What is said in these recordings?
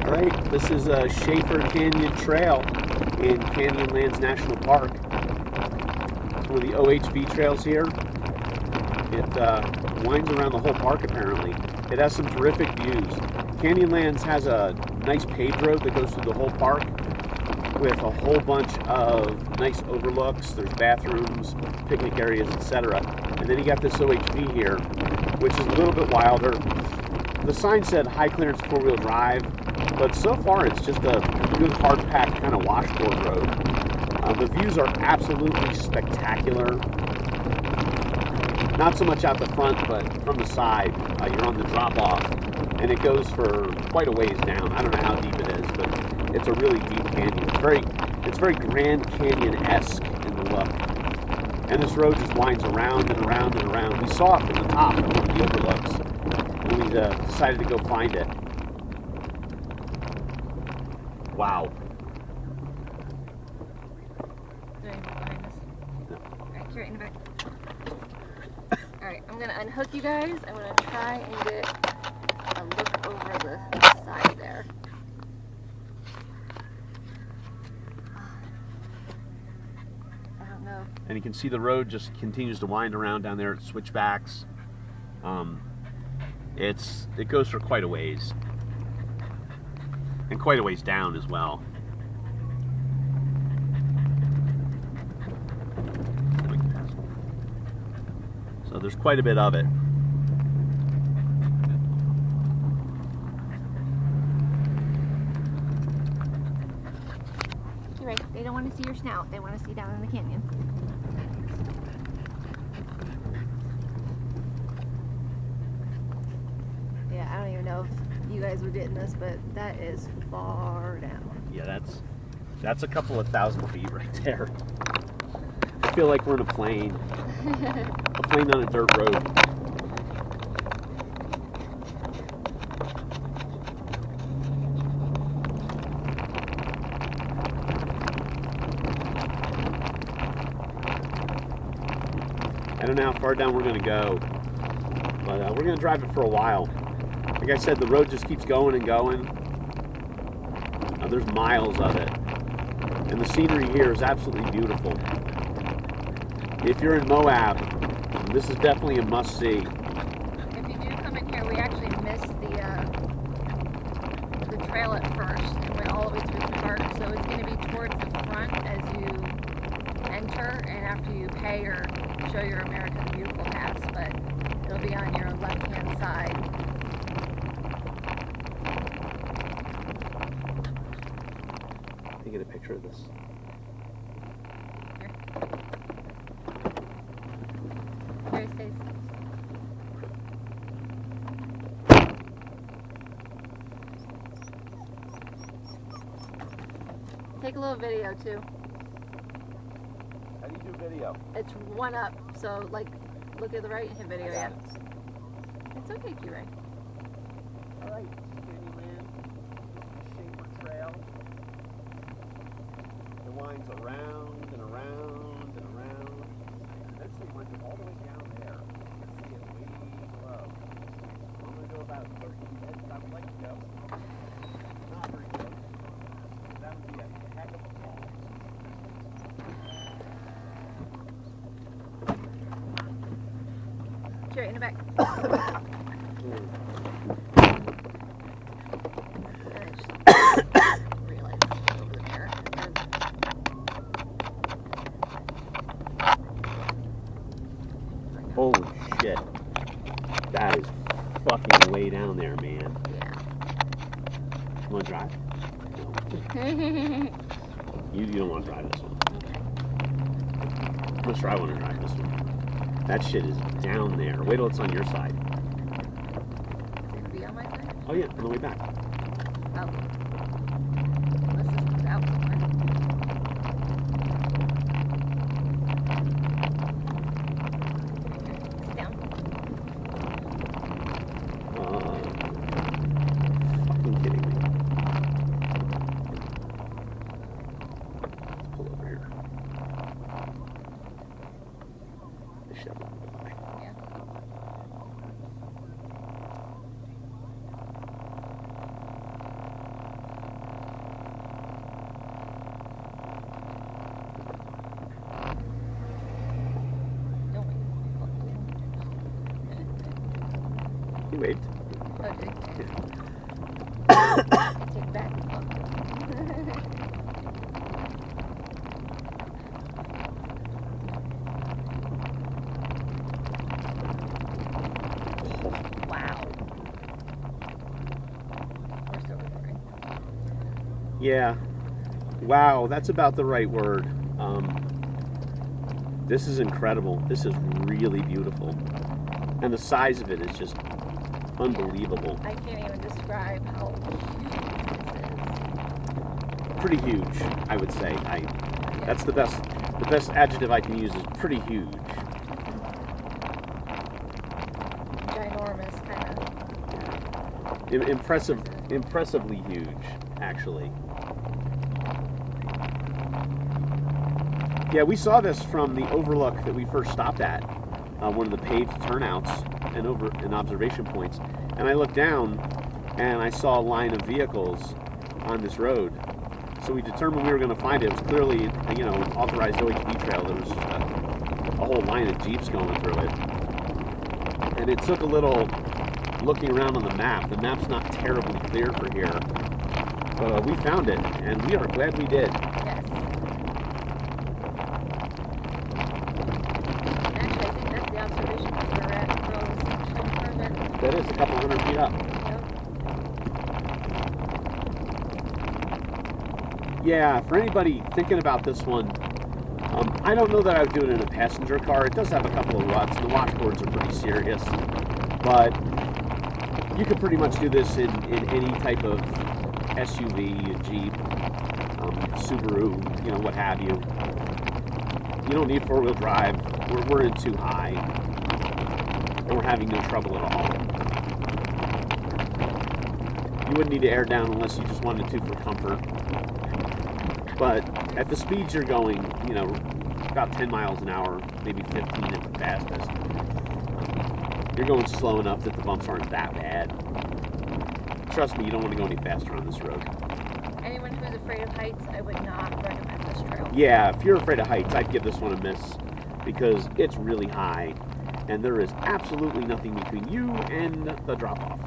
All right, this is a Shafer Canyon Trail in Canyonlands National Park. It's one of the OHV trails here. It winds around the whole park apparently. It has some terrific views. Canyonlands has a nice paved road that goes through the whole park with a whole bunch of nice overlooks. There's bathrooms, picnic areas, etc. And then you got this OHV here, which is a little bit wilder. The sign said high clearance four-wheel drive, but so far it's just a good hard-packed kind of washboard road. The views are absolutely spectacular. Not so much out the front, but from the side. You're on the drop-off, and it goes for quite a ways down. I don't know how deep it is, but it's a really deep canyon. It's very Grand Canyon-esque in the look. And this road just winds around and around and around. We saw it from the top of one of the overlooks, and we decided to go find it. Wow. Alright, you're right in the back. Alright, I'm going to unhook you guys. I'm going to try and get a look over the side there. I don't know. And you can see the road just continues to wind around down there at switchbacks. It goes for quite a ways. And quite a ways down as well. So there's quite a bit of it. You're right, they don't want to see your snout, they want to see down in the canyon. Yeah, I don't even know if you guys were getting this, but that is far down. Yeah, that's a couple of thousand feet right there. I feel like we're in a plane. A plane on a dirt road. I don't know how far down we're going to go, but we're going to drive it for a while. Like I said, the road just keeps going and going. There's miles of it. And the scenery here is absolutely beautiful. If you're in Moab, this is definitely a must-see. If you do come in here, we actually missed the trail at first and went all the way through the park, so it's going to be towards the front as you enter and after you pay or show your American Beautiful pass, but it'll be on your left-hand side. Let me get a picture of this. Here it stays. Take a little video too. How do you do video? It's one up, so like look at the right and hit video. Yeah. It's okay, Q-Ray. All right, Canyonlands, Shafer Trail. It winds around and around and around. Eventually winds all the way down there. You can see it way below. I'm going to go about 30 feet as I would like to go. Not very close. That would be a heck of a fall. Straight in the back. Holy shit. That is fucking way down there, man. Yeah. You want to drive? No. You don't want to drive this one. Okay. I'm sure I want to drive this one. That shit is down there. Wait till it's on your side. Is it gonna be on my side? Oh yeah, on the way back. Oh. Unless this comes out somewhere. Sit down. Fucking kidding me. Let's pull over here. This shit won't fly. Yeah. He waved. Oh, did he? Take back. Wow. We're still recording. Yeah. Wow, that's about the right word. This is incredible. This is really beautiful. And the size of it is just unbelievable. I can't even describe how huge this is. Pretty huge, I would say. That's the best adjective I can use is pretty huge. Ginormous, kind of. Impressively huge, actually. Yeah, we saw this from the overlook that we first stopped at, one of the paved turnouts and observation points. And I looked down and I saw a line of vehicles on this road. So we determined we were going to find it. It was clearly, authorized OHV trail. There was just a whole line of Jeeps going through it. And it took a little looking around on the map. The map's not terribly clear for here. But we found it, and we are glad we did. Yes. Actually, I think that's the observation point we're at. So it's actually further. That is a couple hundred feet up. Yep. Yeah, for anybody thinking about this one, I don't know that I would do it in a passenger car. It does have a couple of ruts. The washboards are pretty serious. But you could pretty much do this in any type of SUV, Jeep, Subaru, what have you. You don't need four-wheel drive. We're in too high. And we're having no trouble at all. You wouldn't need to air down unless you just wanted to for comfort. But at the speeds you're going, about 10 miles an hour, maybe 15 at the fastest, you're going slow enough that the bumps aren't that bad. Trust me, you don't want to go any faster on this road. Anyone who's afraid of heights, I would not recommend this trail. Yeah, if you're afraid of heights, I'd give this one a miss because it's really high and there is absolutely nothing between you and the drop-off.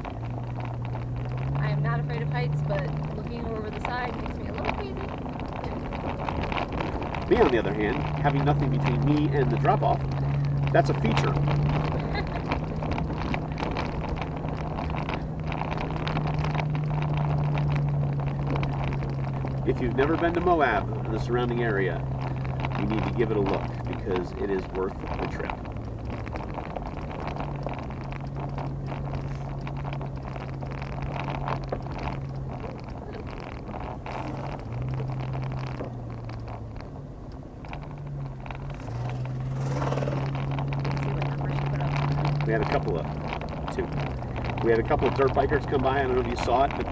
I am not afraid of heights, but looking over the side makes me a little crazy. Me, on the other hand, having nothing between me and the drop-off, that's a feature. If you've never been to Moab and the surrounding area, you need to give it a look because it is worth the trip. We had a couple of dirt bikers come by. I don't know if you saw it, but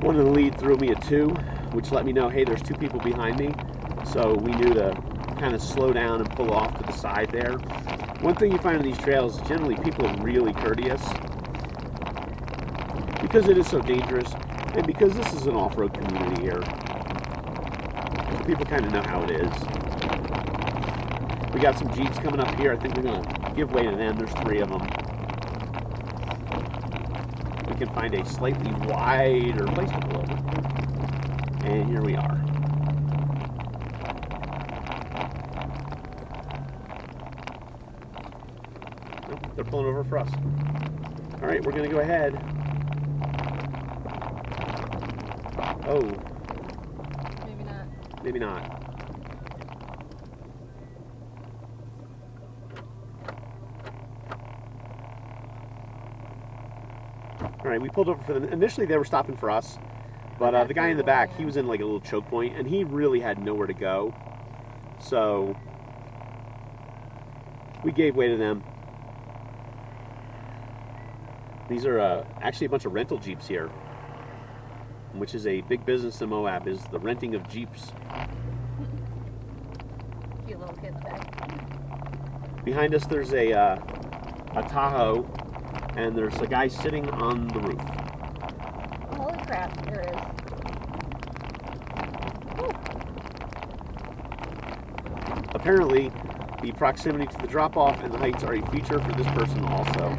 one in the lead threw me a 2, which let me know, hey, there's 2 people behind me. So we knew to kind of slow down and pull off to the side there. One thing you find on these trails is generally people are really courteous because it is so dangerous and because this is an off-road community here. So people kind of know how it is. We got some Jeeps coming up here. I think we're going to give way to them. There's 3 of them. We can find a slightly wider place to pull over. And here we are. Nope, they're pulling over for us. All right, we're going to go ahead. Oh. Maybe not. Maybe not. All right, we pulled over for them. Initially, they were stopping for us, but the guy in the back, he was in like a little choke point, and he really had nowhere to go. So we gave way to them. These are actually a bunch of rental Jeeps here, which is a big business in Moab, is the renting of Jeeps. Cute little kid in the back. Behind us, there's a Tahoe, and there's a guy sitting on the roof. Holy crap, there is. Woo. Apparently, the proximity to the drop-off and the heights are a feature for this person also.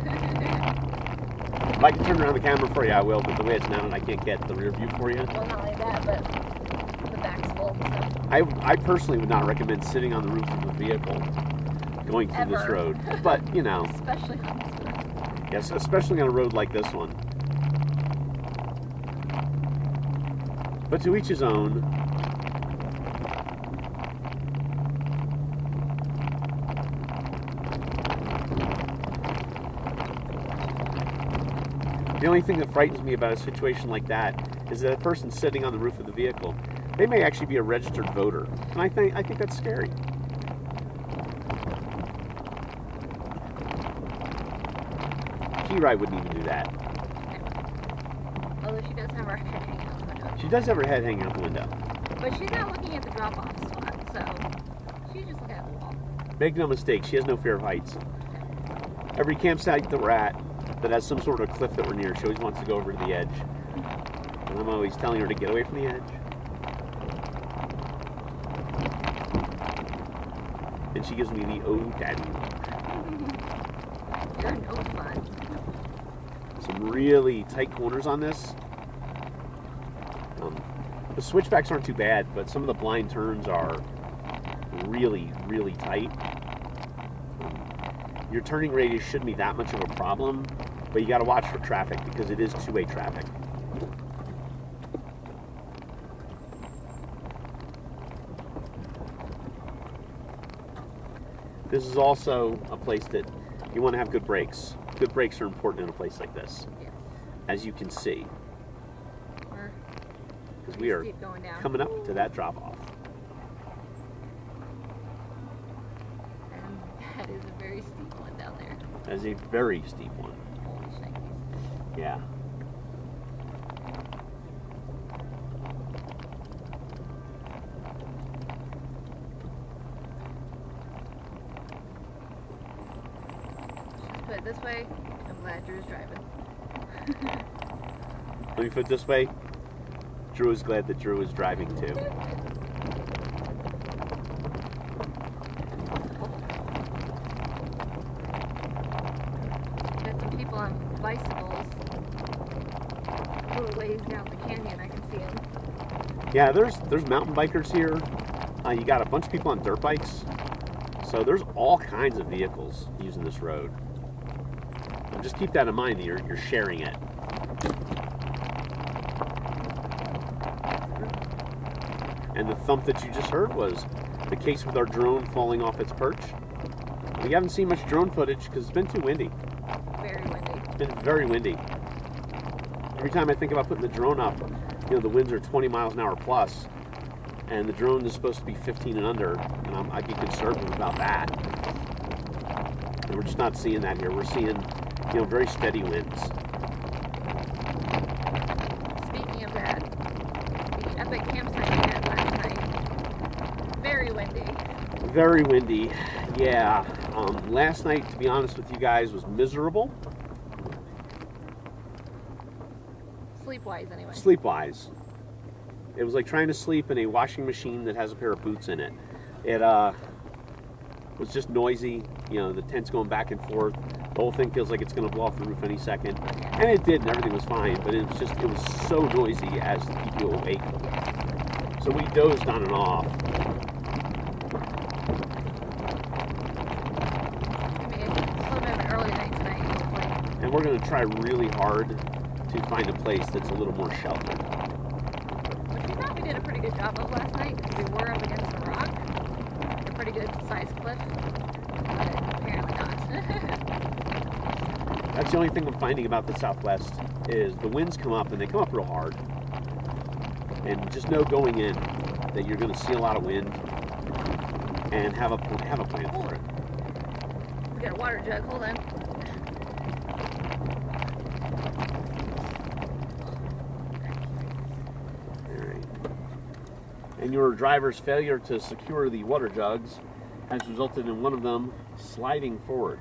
If I can turn around the camera for you, I will, but the way it's mounted, I can't get the rear view for you. Well, not only that, but the back's full. So. I personally would not recommend sitting on the roof of a vehicle going through this road. But, you know. Especially on this road. Yes, especially on a road like this one. But to each his own. The only thing that frightens me about a situation like that is that a person sitting on the roof of the vehicle, they may actually be a registered voter. And I think that's scary. P-Ride wouldn't even do that. Although she does have her head hanging out the window. She does have her head hanging out the window. But she's not looking at the drop-off spot, so she's just looking at the wall. Make no mistake, she has no fear of heights. Every campsite that we're at that has some sort of cliff that we're near, she always wants to go over to the edge. And I'm always telling her to get away from the edge. And she gives me the oh daddy. You're no fun. Some really tight corners on this. The switchbacks aren't too bad, but some of the blind turns are really, really tight. Your turning radius shouldn't be that much of a problem, but you got to watch for traffic because it is two-way traffic. This is also a place that you want to have good brakes. Good brakes are important in a place like this, Yes. as you can see, because we are going down. coming up to that drop-off. And that is a very steep one down there. That is a very steep one. Holy shnikes. Yeah. Put it this way, I'm glad Drew's driving. Let me put it this way. Drew is glad that Drew is driving too. Got some people on bicycles. A little ways down the canyon, I can see them. Yeah, there's mountain bikers here. You got a bunch of people on dirt bikes. So there's all kinds of vehicles using this road. And just keep that in mind that you're sharing it. And the thump that you just heard was the case with our drone falling off its perch. We haven't seen much drone footage because it's been too windy. Very windy. It's been very windy. Every time I think about putting the drone up, you know, the winds are 20 miles an hour plus, and the drone is supposed to be 15 and under, and I'd be conservative about that. And we're just not seeing that here. We're seeing, you know, very steady winds. Speaking of that, the epic campsite we had last night, very windy. Very windy, yeah. Last night, to be honest with you guys, was miserable. Sleep-wise, anyway. Sleep-wise. It was like trying to sleep in a washing machine that has a pair of boots in it. It was just noisy. You know, the tent's going back and forth. The whole thing feels like it's going to blow off the roof any second. And it did, and everything was fine. But it was so noisy as to keep you awake. So we dozed on and off. I mean, it's a little bit of an early night tonight. And we're going to try really hard to find a place that's a little more sheltered. Which we thought we did a pretty good job of last night, because we were up against a rock. A pretty good sized cliff. But apparently not. That's the only thing I'm finding about the Southwest is the winds come up and they come up real hard. And just know going in that you're going to see a lot of wind and have a plan for it. We got a water jug, hold on. And your driver's failure to secure the water jugs has resulted in one of them sliding forward.